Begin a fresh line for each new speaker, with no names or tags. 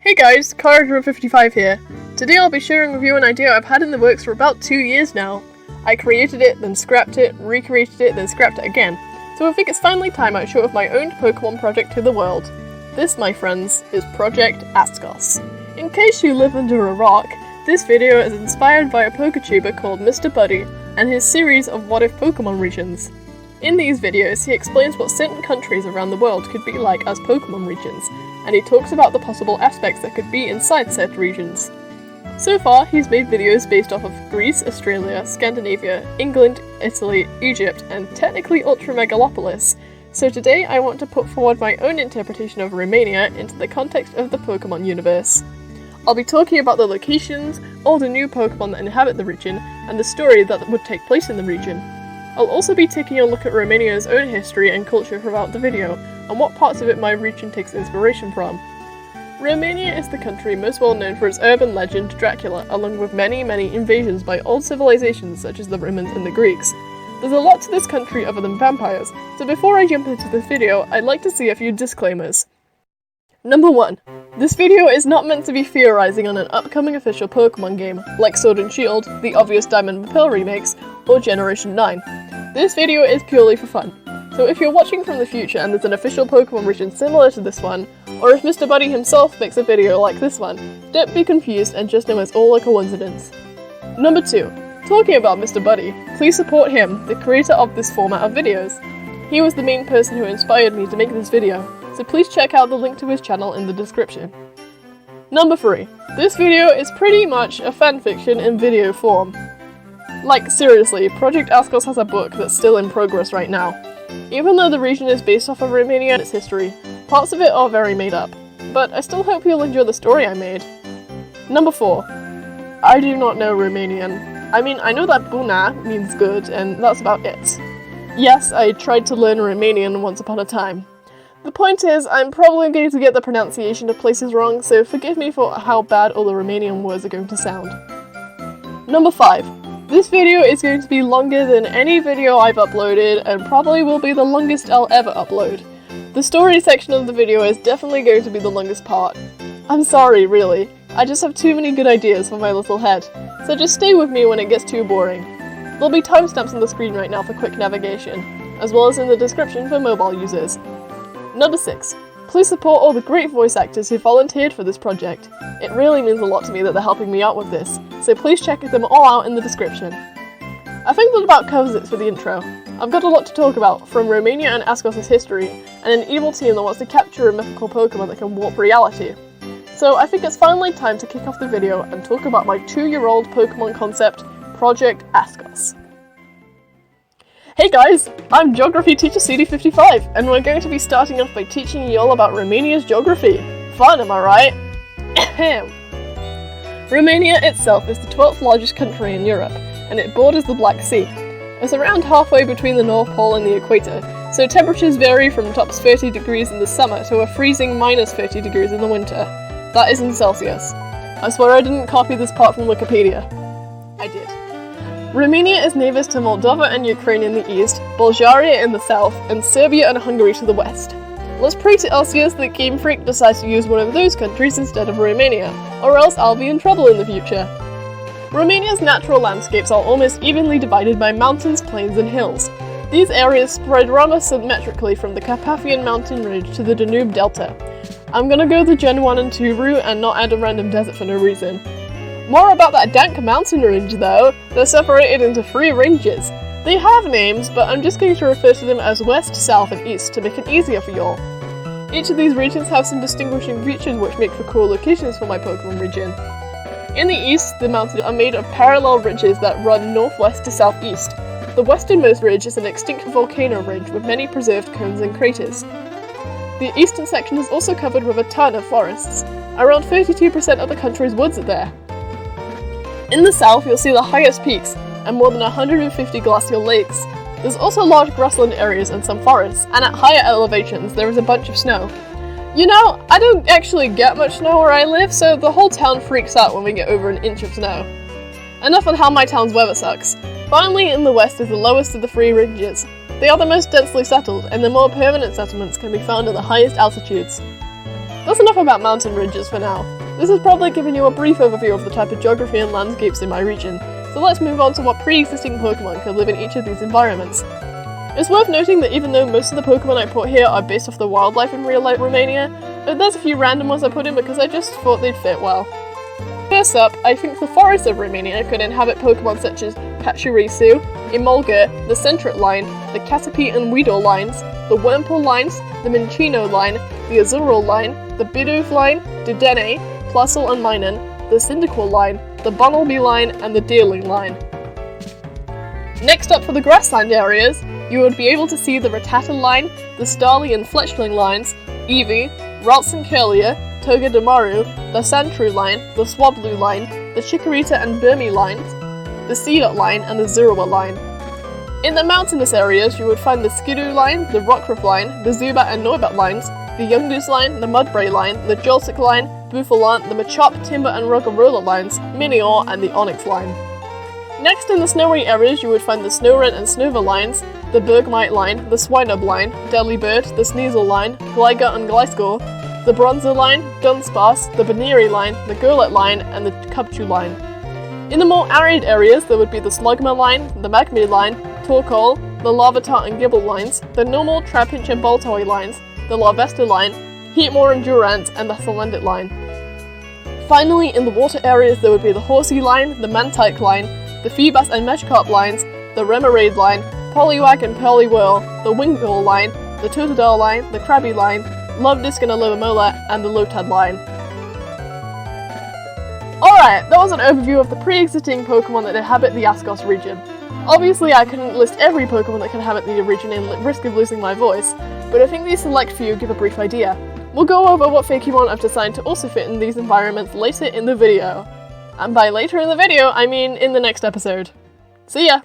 Hey guys, Gheorghe55 here. Today I'll be sharing with you an idea I've had in the works for about 2 years now. I created it, then scrapped it, recreated it, then scrapped it again. So I think it's finally time I show off my own Pokémon project to the world. This, my friends, is Project Askos. In case you live under a rock, this video is inspired by a Poketuber called Mr. Buddy and his series of What If Pokémon regions. In these videos, he explains what certain countries around the world could be like as Pokémon regions, and he talks about the possible aspects that could be inside said regions. So far, he's made videos based off of Greece, Australia, Scandinavia, England, Italy, Egypt, and technically Ultramegalopolis. So today I want to put forward my own interpretation of Romania into the context of the Pokémon universe. I'll be talking about the locations, all the new Pokémon that inhabit the region, and the story that would take place in the region. I'll also be taking a look at Romania's own history and culture throughout the video, and what parts of it my region takes inspiration from. Romania is the country most well known for its urban legend Dracula, along with many invasions by old civilizations such as the Romans and the Greeks. There's a lot to this country other than vampires, so before I jump into this video, I'd like to see a few disclaimers. Number 1. This video is not meant to be theorizing on an upcoming official Pokémon game, like Sword and Shield, the obvious Diamond and Pearl remakes, or Generation 9. This video is purely for fun, so if you're watching from the future and there's an official Pokémon region similar to this one, or if Mr. Buddy himself makes a video like this one, don't be confused and just know it's all a coincidence. Number 2. Talking about Mr. Buddy, please support him, the creator of this format of videos. He was the main person who inspired me to make this video, so please check out the link to his channel in the description. Number 3. This video is pretty much a fanfiction in video form. Like, seriously, Project Askos has a book that's still in progress right now. Even though the region is based off of Romania and its history, parts of it are very made up, but I still hope you'll enjoy the story I made. Number 4. I do not know Romanian. I mean, I know that Buna means good, and that's about it. Yes, I tried to learn Romanian once upon a time. The point is, I'm probably going to get the pronunciation of places wrong, so forgive me for how bad all the Romanian words are going to sound. Number 5. This video is going to be longer than any video I've uploaded, and probably will be the longest I'll ever upload. The story section of the video is definitely going to be the longest part. I'm sorry, really. I just have too many good ideas for my little head, so just stay with me when it gets too boring. There'll be timestamps on the screen right now for quick navigation, as well as in the description for mobile users. Number 6. Please support all the great voice actors who volunteered for this project. It really means a lot to me that they're helping me out with this, so please check them all out in the description. I think that about covers it for the intro. I've got a lot to talk about, from Romania and Askos' history, and an evil team that wants to capture a mythical Pokémon that can warp reality. So I think it's finally time to kick off the video and talk about my 2-year-old Pokémon concept, Project Askos. Hey guys, I'm Geography Teacher CD55, and we're going to be starting off by teaching you all about Romania's geography. Fun, am I right? Romania itself is the 12th largest country in Europe, and it borders the Black Sea. It's around halfway between the North Pole and the equator, so temperatures vary from tops 30 degrees in the summer to a freezing minus 30 degrees in the winter. That is in Celsius. I swear I didn't copy this part from Wikipedia. I did. Romania is neighbours to Moldova and Ukraine in the east, Bulgaria in the south, and Serbia and Hungary to the west. Let's pray to Elsius that Game Freak decides to use one of those countries instead of Romania, or else I'll be in trouble in the future. Romania's natural landscapes are almost evenly divided by mountains, plains, and hills. These areas spread rather symmetrically from the Carpathian mountain ridge to the Danube Delta. I'm gonna go the Gen 1 and 2 route and not add a random desert for no reason. More about that dank mountain range though, they're separated into 3 ranges. They have names, but I'm just going to refer to them as west, south, and east to make it easier for y'all. Each of these regions have some distinguishing features which make for cool locations for my Pokémon region. In the east, the mountains are made of parallel ridges that run northwest to southeast. The westernmost ridge is an extinct volcano ridge with many preserved cones and craters. The eastern section is also covered with a ton of forests. Around 32% of the country's woods are there. In the south, you'll see the highest peaks, and more than 150 glacial lakes. There's also large grassland areas and some forests, and at higher elevations there is a bunch of snow. You know, I don't actually get much snow where I live, so the whole town freaks out when we get over an inch of snow. Enough on how my town's weather sucks. Finally, in the west is the lowest of the 3 ranges. They are the most densely settled, and the more permanent settlements can be found at the highest altitudes. That's enough about mountain ridges for now. This has probably given you a brief overview of the type of geography and landscapes in my region, so let's move on to what pre-existing Pokémon could live in each of these environments. It's worth noting that even though most of the Pokémon I put here are based off the wildlife in real-life Romania, there's a few random ones I put in because I just thought they'd fit well. First up, I think the forests of Romania could inhabit Pokémon such as Pachirisu, Emolga, the Centret line, the Caterpie and Weedle lines, the Wurmple lines, the Minccino line, the Azurill line, the Bidoof line, Dudene, Plusle and Minun, the Cyndaquil line, the Bunnelby line, and the Deerling line. Next up for the grassland areas, you would be able to see the Rattata line, the Starly and Fletchling lines, Eevee, Ralts and Curlier, Togedemaru, the Sandshrew line, the Swablu line, the Chikorita and Burmy lines, the Seedot line, and the Zerawa line. In the mountainous areas, you would find the Skidoo line, the Rockruff line, the Zubat and Noibat lines, the Yungoos line, the Mudbray line, the Joltik line, Bouffalant, the Machop, Timber and Roggenrola lines, Minior, and the Onyx line. Next in the snowy areas, you would find the Snowrun and Snova lines, the Bergmite line, the Swinub line, Delibird, the Sneasel line, Gligar and Gliscor, the Bronzer line, Dunsparce, the Baneri line, the Golett line, and the Cubchoo line. In the more arid areas, there would be the Slugma line, the Magmir line, Torkoal, the Larvitar and Gibble lines, the normal Trapinch and Boltoy lines, the Larvesta line, Heatmore and Durant, and the Thalendit line. Finally, in the water areas, there would be the Horsey line, the Mantike line, the Feebas and Meshcarp lines, the Remoraid line, Poliwag and Poliwhirl, the Wingull line, the Totodile line, the Krabby line, Luvdisc and Alomomola, and the Lotad line. Alright, that was an overview of the pre-existing Pokémon that inhabit the Askos region. Obviously I couldn't list every Pokémon that can inhabit the region in risk of losing my voice, but I think these select few give a brief idea. We'll go over what Fakemon I've designed to also fit in these environments later in the video. And by later in the video, I mean in the next episode. See ya!